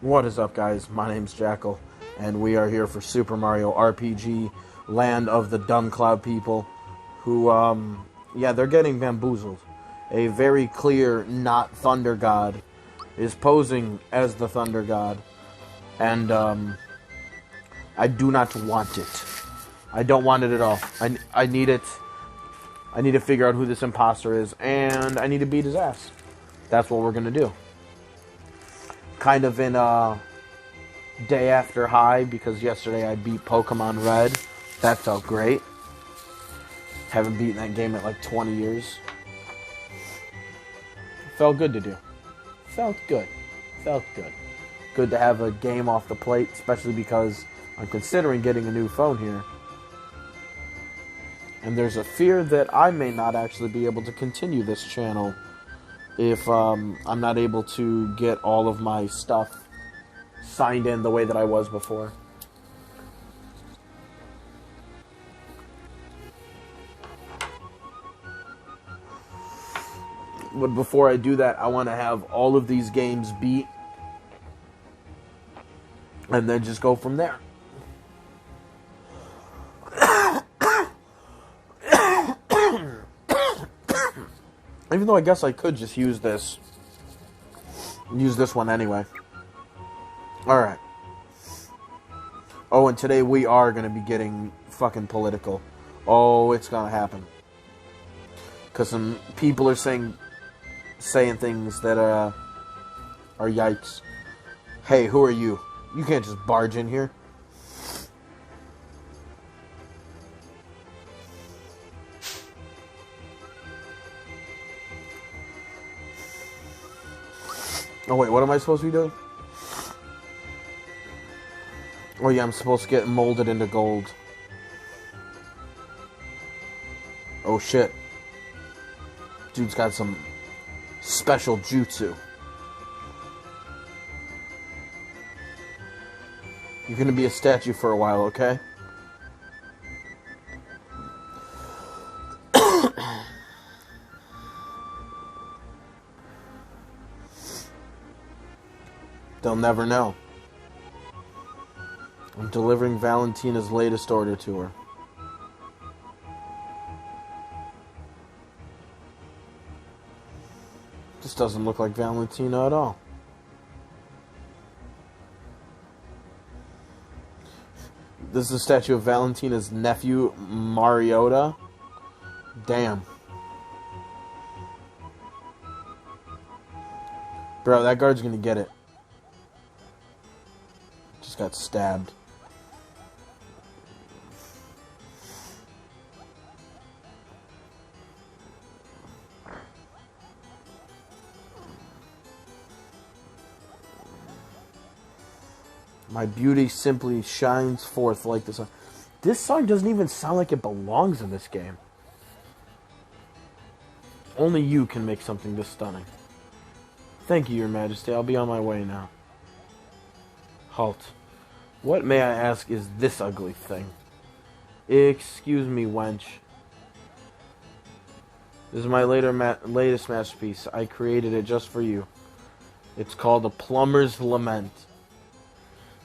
What is up, guys? My name's Jackal, and we are here for Super Mario RPG, Land of the Dumb Cloud People, who, they're getting bamboozled. A very clear, not Thunder God is posing as the Thunder God, and, I do not want it. I don't want it at all. I need it. I need to figure out who this imposter is, and I need to beat his ass. That's what we're gonna do. Kind of in a day after high, because yesterday I beat Pokemon Red. That felt great. Haven't beaten that game in like 20 years. Felt good to do. Felt good. Good to have a game off the plate, especially because I'm considering getting a new phone here. And there's a fear that I may not actually be able to continue this channel if I'm not able to get all of my stuff signed in the way that I was before. But before I do that, I want to have all of these games beat and then just go from there. Even though I guess I could just use this one anyway. Alright. Oh, and today we are going to be getting fucking political. Oh, it's going to happen. Because some people are saying things that are yikes. Hey, who are you? You can't just barge in here. Oh wait, what am I supposed to be doing? Oh yeah, I'm supposed to get molded into gold. Oh shit. Dude's got some special jutsu. You're gonna be a statue for a while, okay? They'll never know. I'm delivering Valentina's latest order to her. This doesn't look like Valentina at all. This is a statue of Valentina's nephew, Mariota. Damn. Bro, that guard's gonna get it. Just got stabbed. My beauty simply shines forth like the sun. This song doesn't even sound like it belongs in this game. Only you can make something this stunning. Thank you, Your Majesty. I'll be on my way now. Halt. What, may I ask, is this ugly thing? Excuse me, wench. This is my latest masterpiece. I created it just for you. It's called A Plumber's Lament.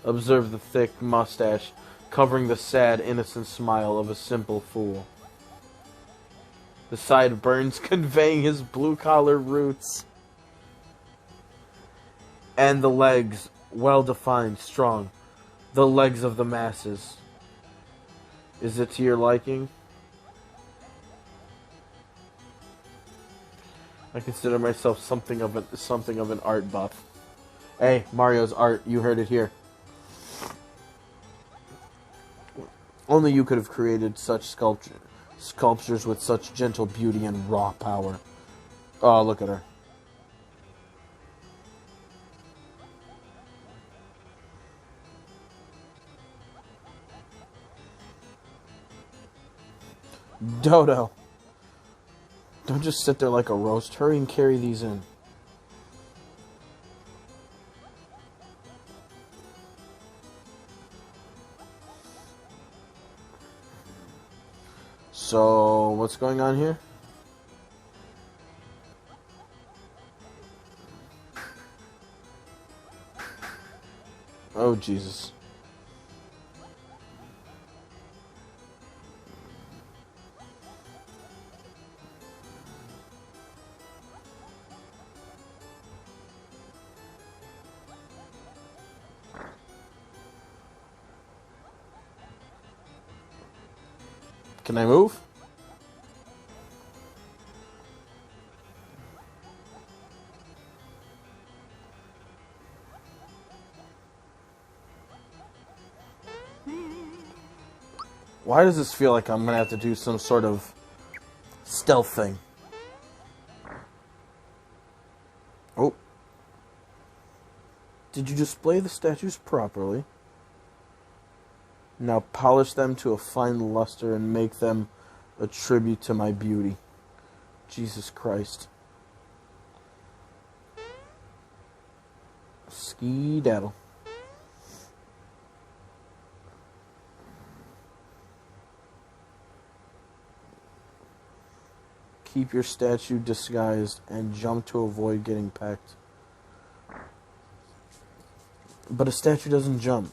Observe the thick mustache covering the sad, innocent smile of a simple fool. The sideburns conveying his blue-collar roots. And the legs, well-defined, strong. The legs of the masses. Is it to your liking? I consider myself something of an art buff. Hey, Mario's art, you heard it here. Only you could have created such sculptures with such gentle beauty and raw power. Oh, look at her. Dodo. Don't just sit there like a roast. Hurry and carry these in. So, what's going on here? Oh, Jesus. Can I move? Why does this feel like I'm going to have to do some sort of stealth thing? Oh. Did you display the statues properly? Now polish them to a fine luster and make them a tribute to my beauty. Jesus Christ. Ski-daddle. Keep your statue disguised and jump to avoid getting pecked. But a statue doesn't jump.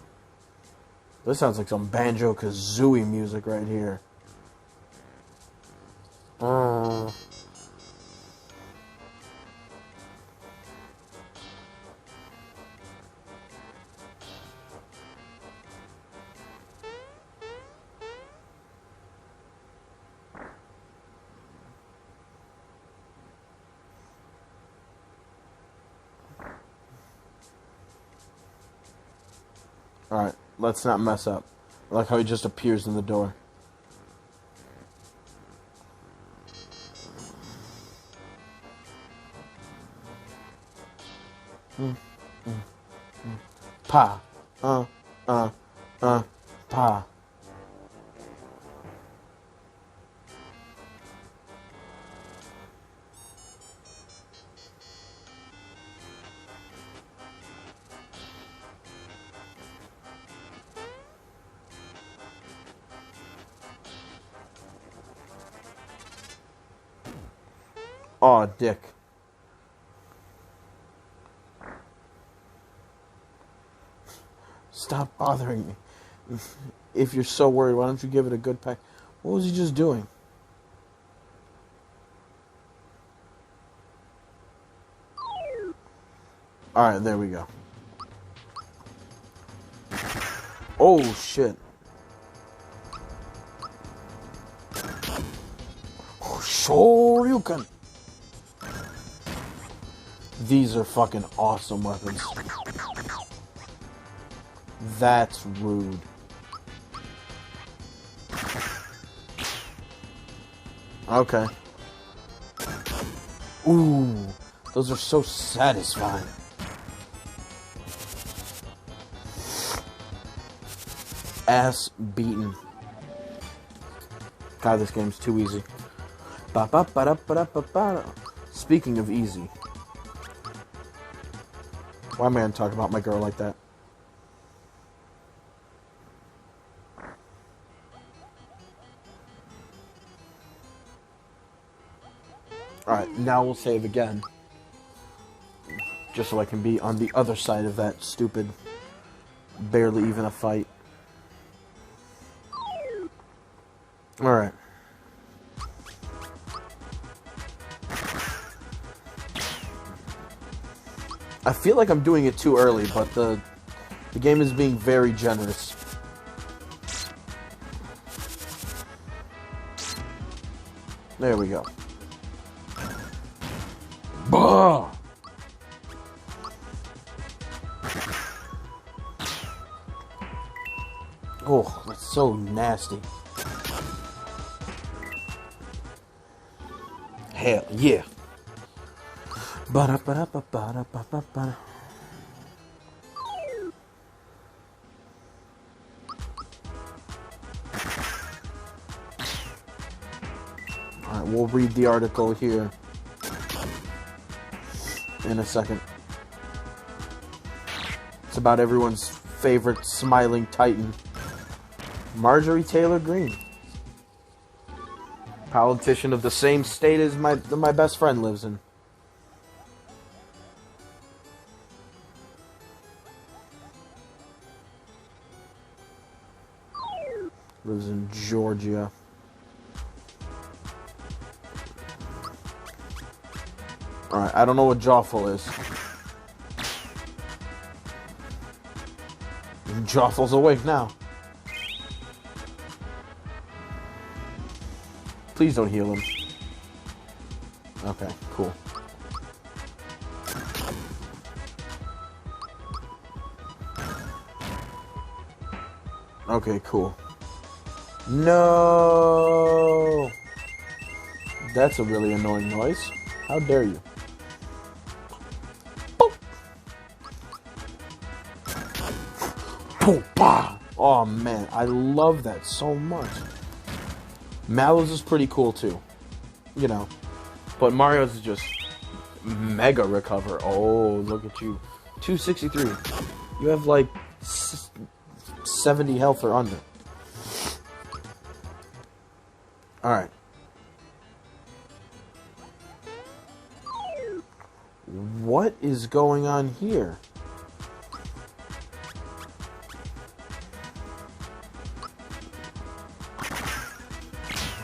This sounds like some Banjo-Kazooie music right here. Alright, let's not mess up. I like how he just appears in the door. Pa. Pa. Aw, dick. Stop bothering me. If you're so worried, why don't you give it a good peck? What was he just doing? Alright, there we go. Oh, shit. Oh, Shoryuken. These are fucking awesome weapons. That's rude. Okay. Ooh, those are so satisfying. Ass beaten. God, this game's too easy. Speaking of easy. Why man talk about my girl like that? Alright, now we'll save again. Just so I can be on the other side of that stupid, barely even a fight. Alright. I feel like I'm doing it too early, but the game is being very generous. There we go. Bah! Oh, that's so nasty. Hell yeah. Ba-da-ba-da-ba-ba-da-ba-ba-ba. Alright, we'll read the article here in a second. It's about everyone's favorite smiling titan, Marjorie Taylor Greene. Politician of the same state as my best friend lives in. Lives in Georgia. Alright, I don't know what Jawful is. Jawful's awake now. Please don't heal him. Okay, cool. Okay, cool. No! That's a really annoying noise. How dare you? Boop. Boop, bah. Oh man, I love that so much. Mallow's is pretty cool too. You know. But Mario's is just mega recover. Oh, look at you. 263. You have like 70 health or under. Alright. What is going on here?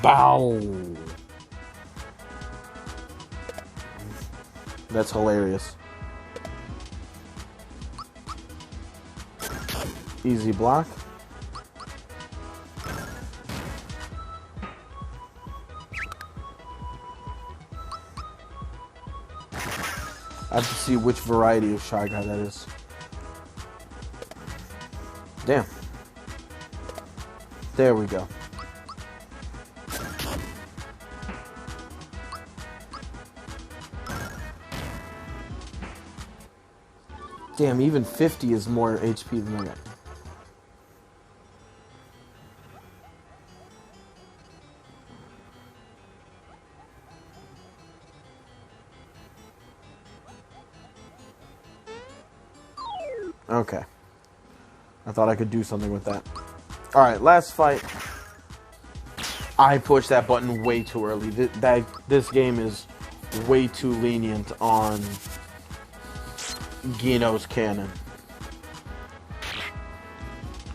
Bow. That's hilarious. Easy block. I have to see which variety of Shy Guy that is. Damn. There we go. Damn, even 50 is more HP than I got. Okay. I thought I could do something with that. Alright, last fight. I pushed that button way too early. This game is way too lenient on Gino's cannon.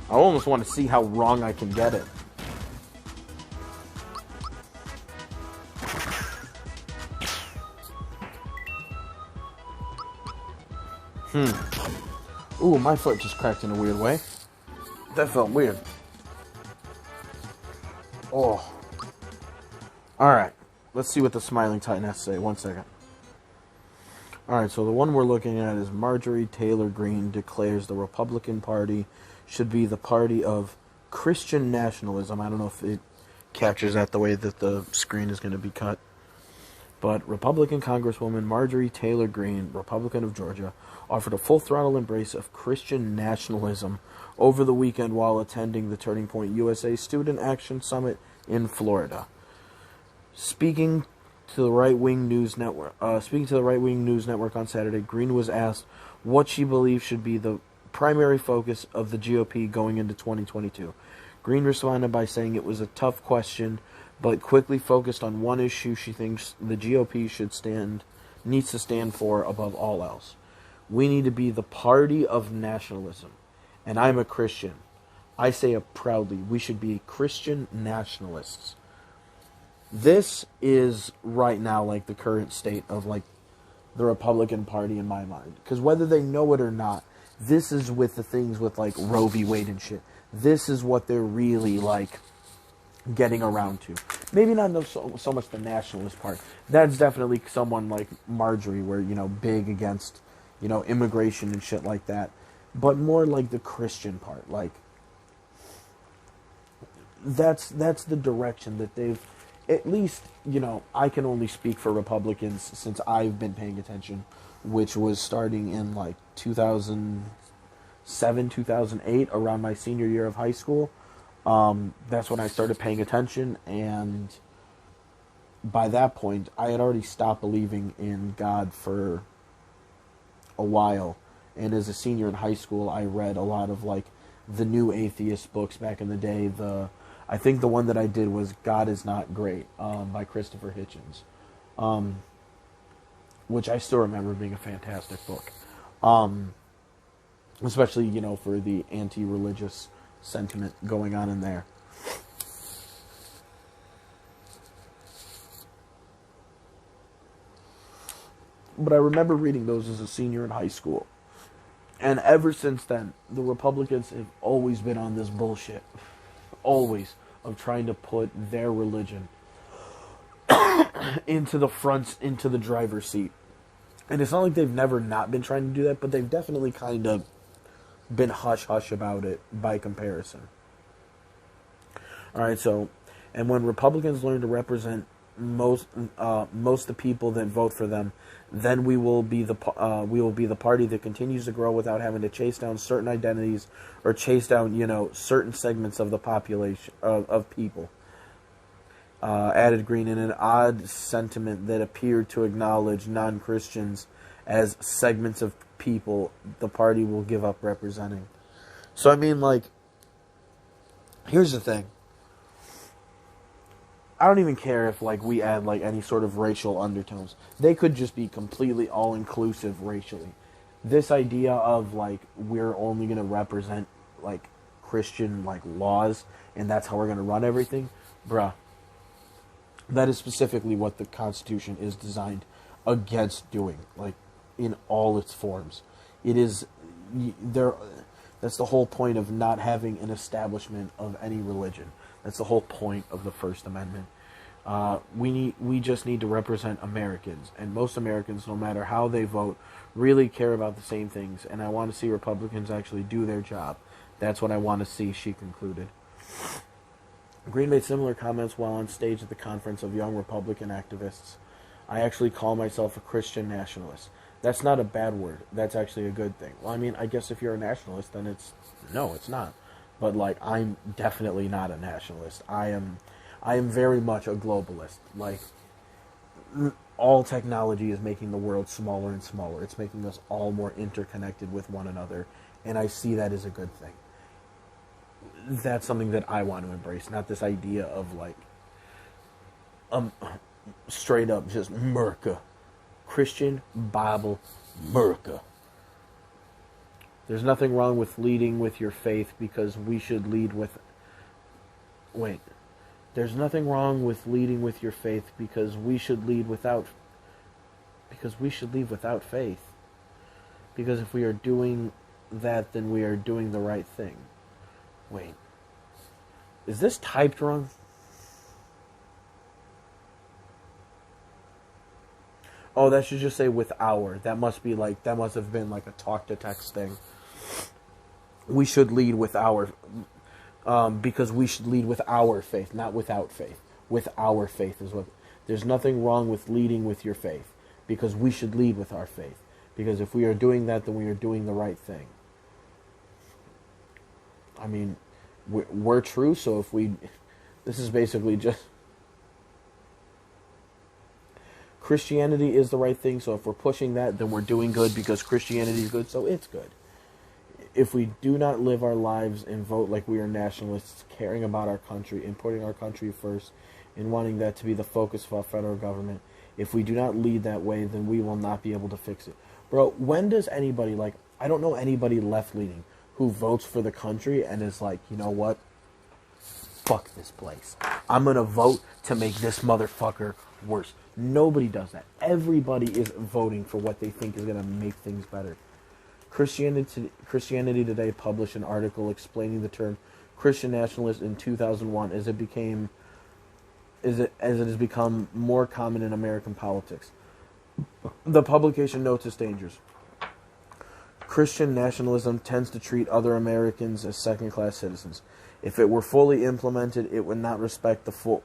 I almost want to see how wrong I can get it. Ooh, my foot just cracked in a weird way. That felt weird. Oh. Alright. Let's see what the Smiling Titan has to say. 1 second. Alright, so the one we're looking at is Marjorie Taylor Greene declares the Republican Party should be the party of Christian nationalism. I don't know if it captures that the way that the screen is going to be cut. But Republican Congresswoman Marjorie Taylor Greene, Republican of Georgia, offered a full-throttle embrace of Christian nationalism over the weekend while attending the Turning Point USA Student Action Summit in Florida. Speaking to the right-wing news network on Saturday, Greene was asked what she believes should be the primary focus of the GOP going into 2022. Greene responded by saying it was a tough question, but quickly focused on one issue she thinks the GOP needs to stand for above all else. We need to be the party of nationalism. And I'm a Christian. I say it proudly. We should be Christian nationalists. This is right now like the current state of like the Republican Party in my mind. Because whether they know it or not, this is with the things with like Roe v. Wade and shit. This is what they're really like getting around to. Maybe not so much the nationalist part. That's definitely someone like Marjorie, where, you know, big against, you know, immigration and shit like that. But more like the Christian part. Like, that's the direction that they've, at least, you know, I can only speak for Republicans since I've been paying attention, which was starting in like 2007, 2008, around my senior year of high school. That's when I started paying attention, and by that point, I had already stopped believing in God for a while. And as a senior in high school, I read a lot of like the new atheist books back in the day. I think the one that I did was God Is Not Great, by Christopher Hitchens, which I still remember being a fantastic book, especially, you know, for the anti-religious sentiment going on in there. But I remember reading those as a senior in high school. And ever since then, the Republicans have always been on this bullshit. Always. Of trying to put their religion into the driver's seat. And it's not like they've never not been trying to do that, but they've definitely kind of been hush-hush about it by comparison. Alright, so, and when Republicans learn to represent most of the people that vote for them, then we will be the party that continues to grow without having to chase down certain identities or chase down, certain segments of the population of people. Added Green in an odd sentiment that appeared to acknowledge non-Christians as segments of people the party will give up representing. So I mean, here's the thing. I don't even care if we add any sort of racial undertones. They could just be completely all-inclusive racially. This idea of we're only going to represent Christian laws and that's how we're going to run everything, bruh. That is specifically what the Constitution is designed against doing, in all its forms. It is there. That's the whole point of not having an establishment of any religion. That's the whole point of the First Amendment. We just need to represent Americans, and most Americans, no matter how they vote, really care about the same things. And I want to see Republicans actually do their job. That's what I want to see. She concluded. Green made similar comments while on stage at the conference of young Republican activists. I actually call myself a Christian nationalist. That's not a bad word. That's actually a good thing. Well, I mean, I guess if you're a nationalist, then it's not. But I'm definitely not a nationalist. I am very much a globalist. All technology is making the world smaller and smaller. It's making us all more interconnected with one another, and I see that as a good thing. That's something that I want to embrace, not this idea of straight up just America. Christian Bible America. There's nothing wrong with leading with your faith because we should lead with... Wait. There's nothing wrong with leading with your faith because we should lead without... Because we should lead without faith. Because if we are doing that, then we are doing the right thing. Wait. Is this typed wrong? Oh, that should just say with our. That must be that must have been a talk-to-text thing. We should lead with our, because we should lead with our faith, not without faith. With our faith is what. There's nothing wrong with leading with your faith, because we should lead with our faith. Because if we are doing that, then we are doing the right thing. I mean, we're true, so if we... This is basically just... Christianity is the right thing, so if we're pushing that, then we're doing good because Christianity is good, so it's good. If we do not live our lives and vote like we are nationalists, caring about our country and putting our country first and wanting that to be the focus of our federal government, if we do not lead that way, then we will not be able to fix it. Bro, when does anybody, I don't know anybody left-leaning who votes for the country and is you know what? Fuck this place. I'm going to vote to make this motherfucker worse. Nobody does that. Everybody is voting for what they think is going to make things better. Christianity Today published an article explaining the term Christian nationalist in 2001 as it has become more common in American politics. The publication notes its dangers. Christian nationalism tends to treat other Americans as second-class citizens. If it were fully implemented, it would not respect the full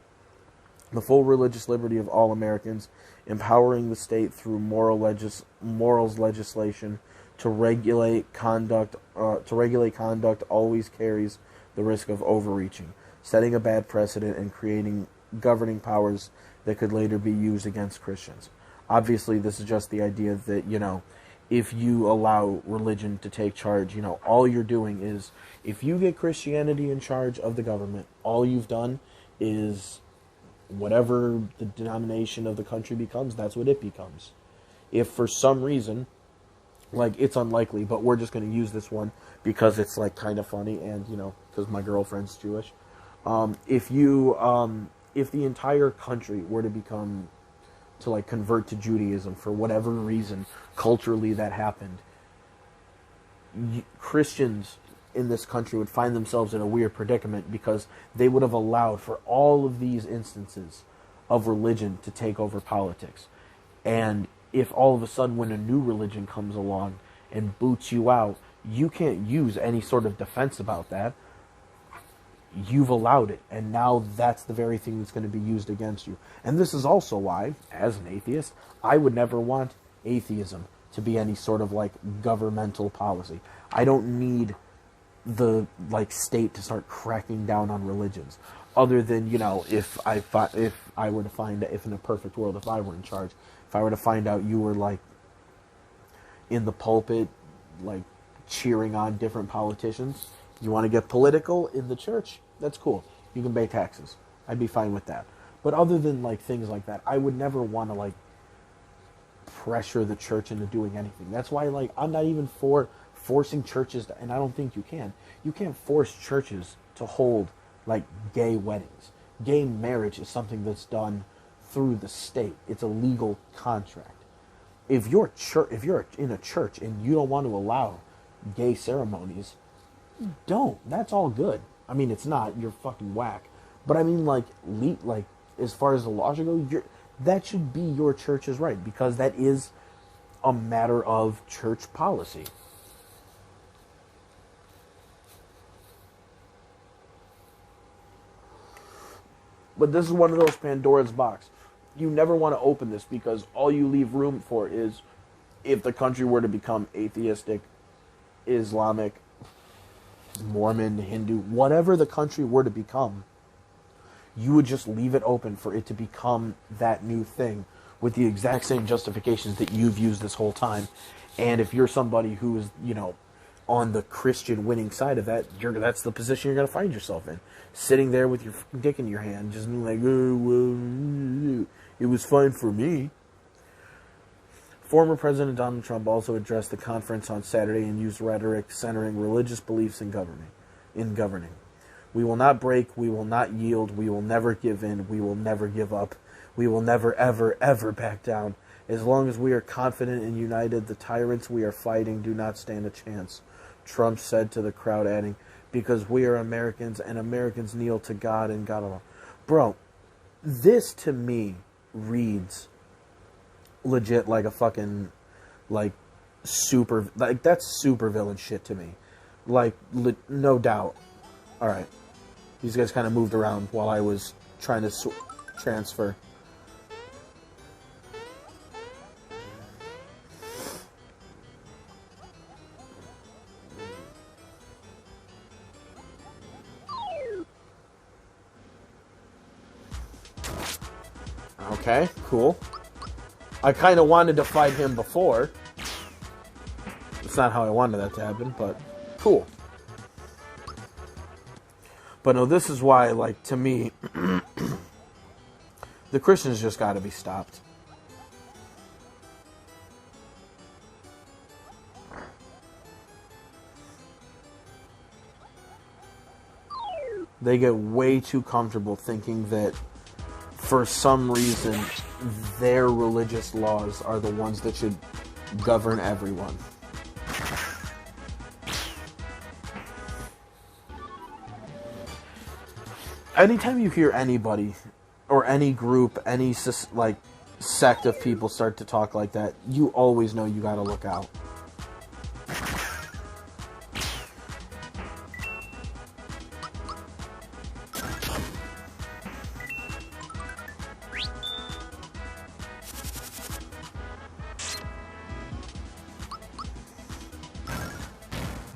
religious liberty of all Americans, empowering the state through morals legislation to regulate conduct. Always carries the risk of overreaching, setting a bad precedent and creating governing powers that could later be used against Christians. Obviously, this is just the idea that, if you allow religion to take charge, all you're doing is, if you get Christianity in charge of the government, all you've done is whatever the denomination of the country becomes, that's what it becomes. If for some reason, it's unlikely, but we're just going to use this one because it's kind of funny and, because my girlfriend's Jewish. If the entire country were to become to like convert to Judaism for whatever reason, culturally that happened, Christians in this country would find themselves in a weird predicament because they would have allowed for all of these instances of religion to take over politics. And if all of a sudden when a new religion comes along and boots you out, you can't use any sort of defense about that. You've allowed it, and now that's the very thing that's going to be used against you. And this is also why, as an atheist, I would never want atheism to be any sort of like governmental policy. I don't need the like state to start cracking down on religions. Other than, you know, if in a perfect world, if I were in charge, if I were to find out you were like in the pulpit, like cheering on different politicians, you want to get political in the church, that's cool. You can pay taxes. I'd be fine with that. But other than like things like that, I would never want to like pressure the church into doing anything. That's why like I'm not even for forcing churches to, and I don't think you can. You can't force churches to hold like gay weddings. Gay marriage is something that's done through the state. It's a legal contract. If you're in a church and you don't want to allow gay ceremonies, don't. That's all good. I mean, it's not. You're fucking whack. But I mean, like as far as the law should go, that should be your church's right, because that is a matter of church policy. But this is one of those Pandora's box. You never want to open this, because all you leave room for is if the country were to become atheistic, Islamic, Mormon, Hindu, whatever the country were to become, you would just leave it open for it to become that new thing with the exact same justifications that you've used this whole time. And if you're somebody who is, you know, on the Christian winning side of that, that's the position you're going to find yourself in. Sitting there with your dick in your hand, just being like, oh, well, it was fine for me. Former President Donald Trump also addressed the conference on Saturday and used rhetoric centering religious beliefs in governing. We will not break, we will not yield, we will never give in, we will never give up, we will never, ever, ever back down. As long as we are confident and united, the tyrants we are fighting do not stand a chance, Trump said to the crowd, adding, because we are Americans and Americans kneel to God and God alone. Bro, this to me reads legit like a fucking, like, super, like, that's super villain shit to me. Like, no doubt. Alright. These guys kind of moved around while I was trying to transfer. Okay, cool. I kind of wanted to fight him before. It's not how I wanted that to happen, but cool. But no, this is why, like, to me, the Christians just got to be stopped. They get way too comfortable thinking that for some reason their religious laws are the ones that should govern everyone. Anytime you hear anybody or any group, any like sect of people start to talk like that, you always know you gotta look out.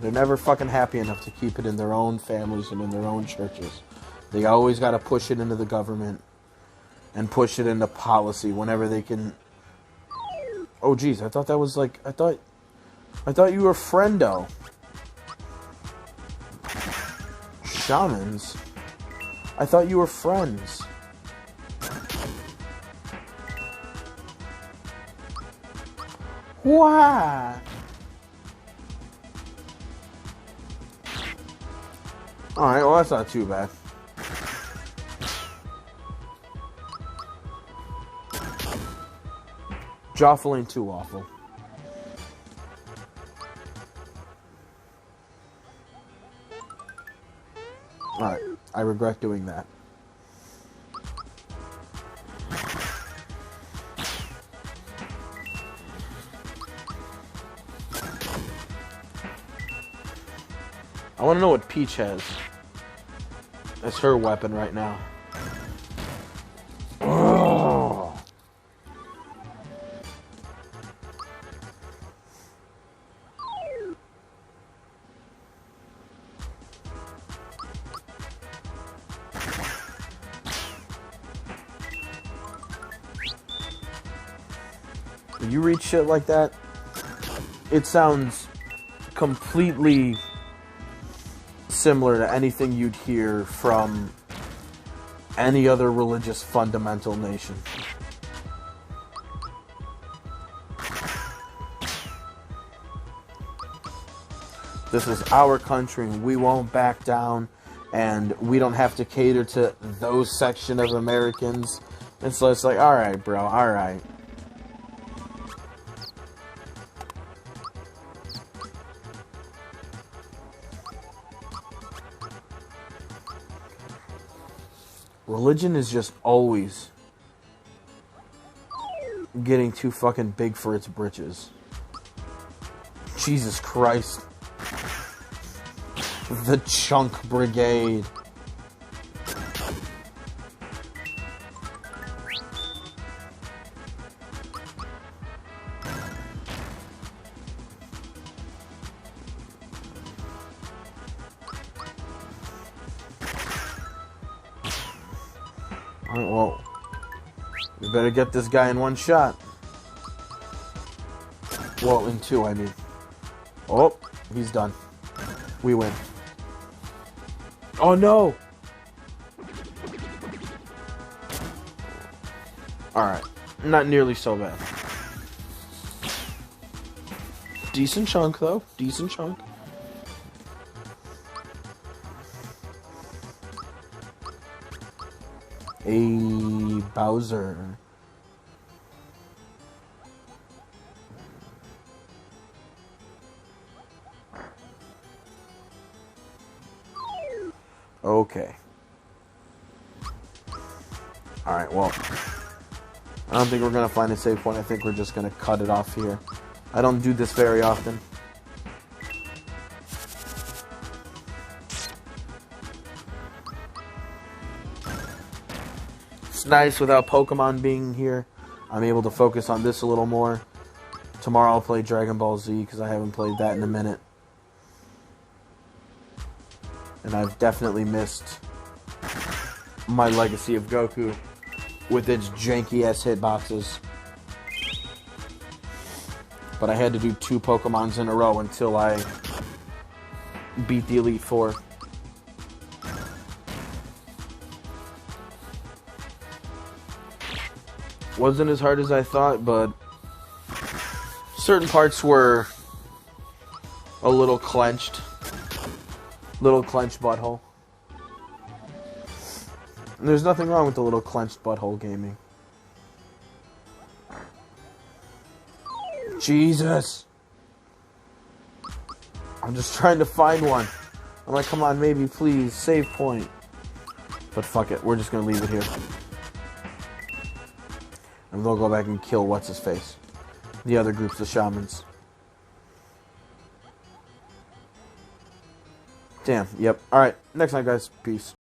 They're never fucking happy enough to keep it in their own families and in their own churches. They always got to push it into the government and push it into policy whenever they can. Oh, geez, I thought that was like, I thought you were friendo. Shamans? I thought you were friends. Why? Alright, well, that's not too bad. Joffle ain't too awful. Alright, I regret doing that. I want to know what Peach has. That's her weapon right now. Oh. When you read shit like that, it sounds completely similar to anything you'd hear from any other religious fundamental nation. This is our country and we won't back down, and we don't have to cater to those section of Americans. And so it's like, alright bro, alright. Religion is just always getting too fucking big for its britches. Jesus Christ. The Chunk Brigade. Alright, well, we better get this guy in one shot. Well, in two, I mean. Oh, he's done. We win. Oh, no! Alright, not nearly so bad. Decent chunk, though. Decent chunk. A Bowser. Okay. Alright, well, I don't think we're going to find a save point. I think we're just going to cut it off here. I don't do this very often. It's nice without Pokemon being here. I'm able to focus on this a little more. Tomorrow I'll play Dragon Ball Z because I haven't played that in a minute. And I've definitely missed my Legacy of Goku with its janky-ass hitboxes. But I had to do 2 Pokemons in a row until I beat the Elite Four. Wasn't as hard as I thought, but certain parts were a little clenched. Little clenched butthole. And there's nothing wrong with the little clenched butthole gaming. Jesus! I'm just trying to find one. I'm like, come on, maybe, please, save point. But fuck it, we're just gonna leave it here. And they'll go back and kill what's-his-face. The other groups of shamans. Damn, yep. Alright, next time, guys. Peace.